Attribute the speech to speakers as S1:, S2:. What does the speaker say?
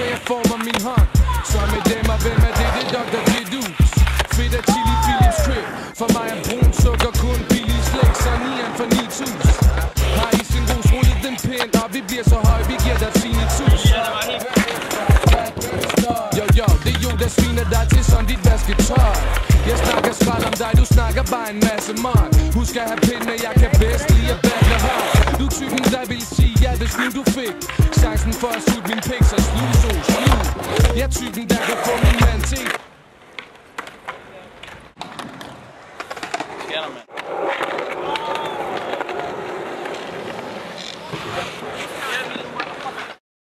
S1: så jeg former min hånd. Så med dem og hvem er det, det er Dr. Dedus. Fedt af chili Philips Crib. For mig er brun sukker kun billig slik, så 9'eren for 9.000. Har I sin ros, rullet den pænt, og vi bliver så høje, vi giver dig fine tus. Jo, det er jo, der sviner dig til sådan dit vasketøj. Jeg snakker skrald om dig, du snakker bare en masse møg. Husk at have pinde, jeg kan bedst lide at battle høj. Du er typen, der vil sige, ja, hvis nu du fik chancen for at suge min pik, så slut. Jeg er typen, der kan få min mand til.
S2: Sker der, mand?